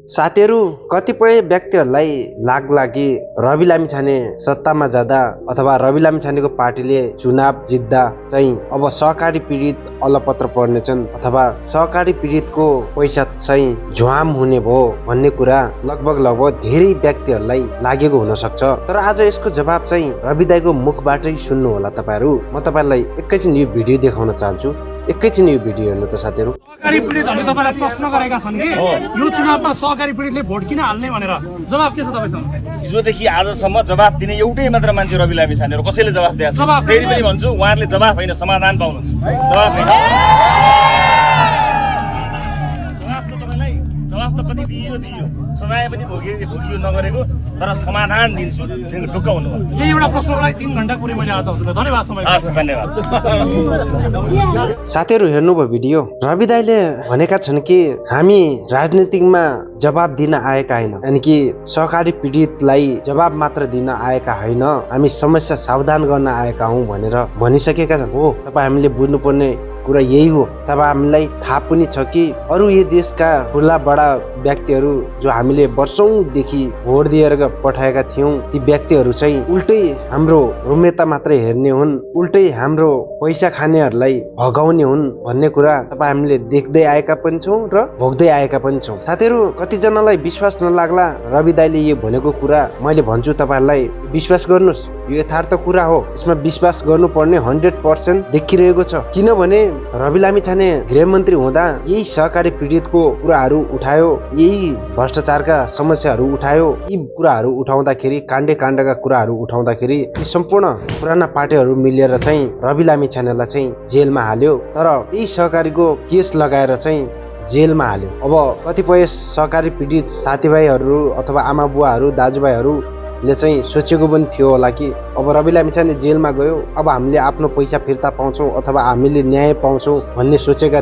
साथीहरू, कतिपय व्यक्तिहरूलाई लाग्ला कि रवि लामिछाने सत्तामा जाँदा अथवा रवि लामिछानेको पार्टीले चुनाव जित्दा चाहिँ अब सहकारी पीडित अलपत्र पर्नेछन् अथवा सहकारी पीडितको पैसा चाहिँ झ्वाम हुने भयो भन्ने कुरा लगभग धेरै व्यक्तिहरूलाई लागेको हुन सक्छ। तर आज यसको जवाब चाहिँ रवि दाइको मुखबाटै सुन्नु होला तपाईहरू। म तपाईलाई एकैछिन यो भिडियो देखाउन चाहन्छु। एकैछिन यो भिडियो हेर्नु त साथीहरू। सहकारी पीडितहरूले तपाईलाई प्रश्न गरेका छन् कि यो चुनावमा सहकारी पीडितले भोट किन हाल्ने भनेर जवाब के छ तपाईसँग? हिजोदेखि आजसम्म जवाफ दिने एउटै मात्र मान्छे रवि लामिछाने हो। कसैले जवाफ दिएको छैन। जवाफ फेरि पनि भन्छु, उहाँहरूले जवाफ होइन समाधान पाउनुहुन्छ। जवाफ होइन, जवाफ त तपाईलाई जवाफ त कति दियो सजाय पनि भोगियो नगरेको, तर समाधान दिन्छु ढुक्काउनु भयो। यही एउटा प्रश्नको लागि 3 घण्टा पुरै मैले आज हजुरलाई धन्यवाद समय हस्, धन्यवाद। साथीहरू हेर्नुभयो भिडियो। रवि दाइले भनेका छन् कि हामी राजनीतिकमा जवाब दिन आएका होइन, यानि कि सहकारी पीडितलाई जवाब मात्र दिन आएका होइन, हामी समस्या सावधान गर्न आएका हौँ भनेर भनिसकेका छन्। हो, तपाईँ हामीले बुझ्नुपर्ने कुरा यही हो। तब हामीलाई थाहा पनि छ कि अरू यो देशका ठुला बडा व्यक्तिहरू जो हामीले वर्षौंदेखि भोट दिएर पठाएका थियौं, ती व्यक्तिहरू चाहिँ उल्टै हाम्रो रुमेता मात्रै हेर्ने हुन्, उल्टै हाम्रो पैसा खानेहरूलाई भगाउने हुन् भन्ने कुरा तपाईँ हामीले देख्दै आएका पनि छौँ र भोग्दै आएका पनि छौँ। साथीहरू, कतिजनालाई विश्वास नलाग्ला रवि दाइले यो भनेको कुरा। मैले भन्छु तपाईहरूलाई विश्वास गर्नुहोस्, यो यथार्थ कुरा हो। यसमा विश्वास गर्नुपर्ने 100% देखिरहेको छ। किनभने रवि लामिछाने गृहमन्त्री हुँदा यही सहकारी पीडितको कुराहरू उठायो, यही भ्रष्टाचारका समस्याहरू उठायो। यी कुराहरू उठाउँदाखेरि, काण्डका कुराहरू उठाउँदाखेरि यी सम्पूर्ण पुराना पार्टीहरू मिलेर चाहिँ रवि लामिछानेलाई चाहिँ जेलमा हाल्यो। तर यही सहकारीको केस लगाएर चाहिँ जेलमा हाल्यो। अब कतिपय सहकारी पीडित साथीभाइहरू अथवा आमा बुवाहरू दाजुभाइहरूले चाहिँ सोचेको पनि थियो होला कि अब रवि लामिछाने जेलमा गयो, अब हामीले आफ्नो पैसा फिर्ता पाउँछौँ अथवा हामीले न्याय पाउँछौँ भन्ने सोचेका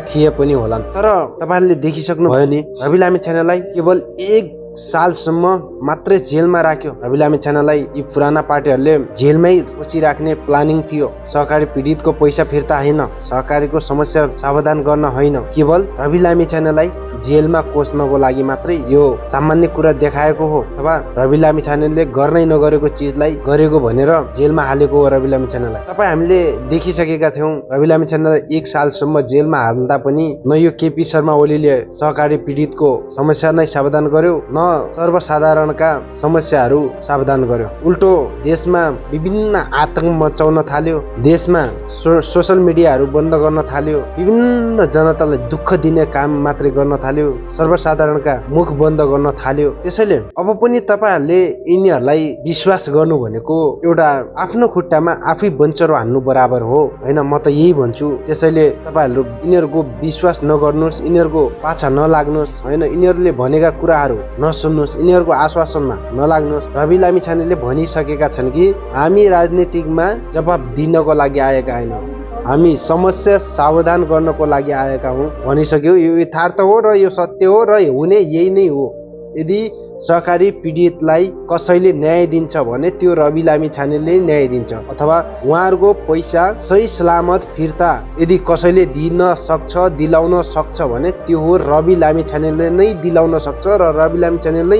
थिए पनि होलान्। तर तपाईँहरूले देखिसक्नु भयो नि, रवि लामिछानेलाई केवल 1 सालसम्म मात्रै जेलमा राख्यो। रवि लामिछानेलाई यी पुराना पार्टीहरूले जेलमै बसिराख्ने प्लानिङ थियो। सहकारी पीडितको पैसा फिर्ता होइन, सहकारीको समस्या समाधान गर्न होइन, केवल रवि लामिछानेलाई जेलमा कोस्नको लागि मात्रै यो सामान्य कुरा देखाएको हो। अथवा रवि लामिछानेले गर्नै नगरेको चिजलाई गरेको भनेर जेलमा हालेको हो रवि लामिछानेलाई। तपाईँ हामीले देखिसकेका थियौँ, रवि लामिछानेलाई 1 सालसम्म जेलमा हाल्दा पनि न यो केपी शर्मा ओलीले सहकारी पीडितको समस्या नै समाधान गर्यो, न सर्वसाधारणका समस्याहरू समाधान गर्यो। उल्टो देशमा विभिन्न आतंक मचाउन थाल्यो, देशमा सोशल मिडियाहरू बन्द गर्न थाल्यो, विभिन्न जनतालाई दुःख दिने काम मात्रै गर्न थाल्यो, सर्वसाधारणका मुख बन्द गर्न थाल्यो। त्यसैले अब पनि तपाईहरूले यिनीहरूलाई विश्वास गर्नु भनेको एउटा आफ्नो खुट्टामा आफै बन्चरो हान्नु बराबर हो हैन। म त यही भन्छु। त्यसैले तपाईहरू यिनीहरूको विश्वास नगर्नुहोस्, यिनीहरूको पाछा नलाग्नुहोस् हैन, यिनीहरूले भनेका कुराहरू नसुन्नुहोस्, यिनीहरूको आश्वासनमा नलाग्नुहोस्। रवि लामिछानेले भनिसकेका छन् कि हामी राजनीतिकमा जवाब दिनको लागि आएका हैनौँ, हामी समस्या सावधान गर्नको लागि आएका हौँ भनिसक्यो। यो यथार्थ हो र यो सत्य हो र हुने यही नै हो। यदि सहकारी पीडितलाई कसैले न्याय दिन्छ भने त्यो रवि लामिछानेले न्याय दिन्छ, अथवा उहाँहरूको पैसा सही सलामत फिर्ता यदि कसैले दिलाउन सक्छ भने त्यो हो रवि लामिछानेले नै दिलाउन सक्छ र रवि लामिछानेले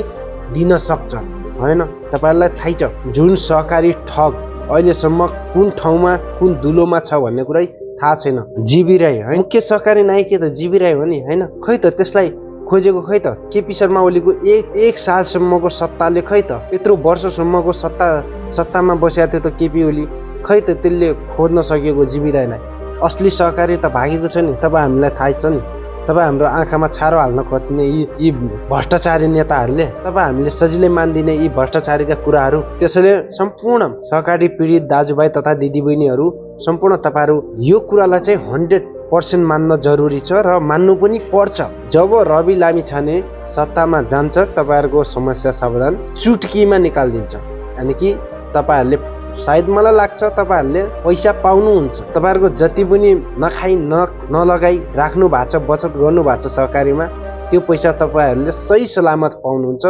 दिन सक्छ हैन। तपाईहरुलाई थाहै छ जुन सहकारी ठग अहिलेसम्म कुन ठाउँमा कुन दुलोमा छ भन्ने कुरै थाहा छैन। जीवी राई है मुख्य सहकारी नायक त जीवी राई हो नि हैन। खै त त्यसलाई खोजेको खै त केपी शर्मा ओलीको 1 सालसम्मको सत्ताले खै त यत्रो वर्षसम्मको सत्तामा बसेको थियो त केपी ओली, खै त त्यसले खोज्न सकेको जीवी राईलाई। असली सहकारी त भागेको छ नि। तपाईँ हामीलाई थाहै छ नि, तपाईँ हाम्रो आँखामा छारो हाल्न खोज्ने यी भ्रष्टाचारी नेताहरूले, तपाईँ हामीले सजिलै मान्दिने यी भ्रष्टाचारीका कुराहरू। त्यसैले सम्पूर्ण सहकारी पीडित दाजुभाइ तथा दिदीबहिनीहरू सम्पूर्ण तपाईँहरू यो कुरालाई चाहिँ 100% मान्न जरुरी छ र मान्नु पनि पर्छ। जब रवि लामिछाने सत्तामा जान्छ तपाईँहरूको समस्या समाधान चुटकीमा निकालिदिन्छ। यानि कि तपाईँहरूले सायद मलाई लाग्छ तपाईँहरूले पैसा पाउनुहुन्छ, तपाईँहरूको जति पनि नखाई नलगाई राख्नु भएको छ, बचत गर्नु भएको छ सहकारीमा, त्यो पैसा तपाईँहरूले सही सलामत पाउनुहुन्छ।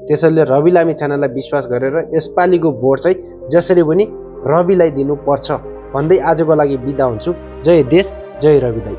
त्यसैले रवि लामिछानेलाई विश्वास गरेर यसपालिको भोट चाहिँ जसरी पनि रविलाई दिनुपर्छ भन्दै आजको लागि बिदा हुन्छु। जय देश, जय रवि दाइ।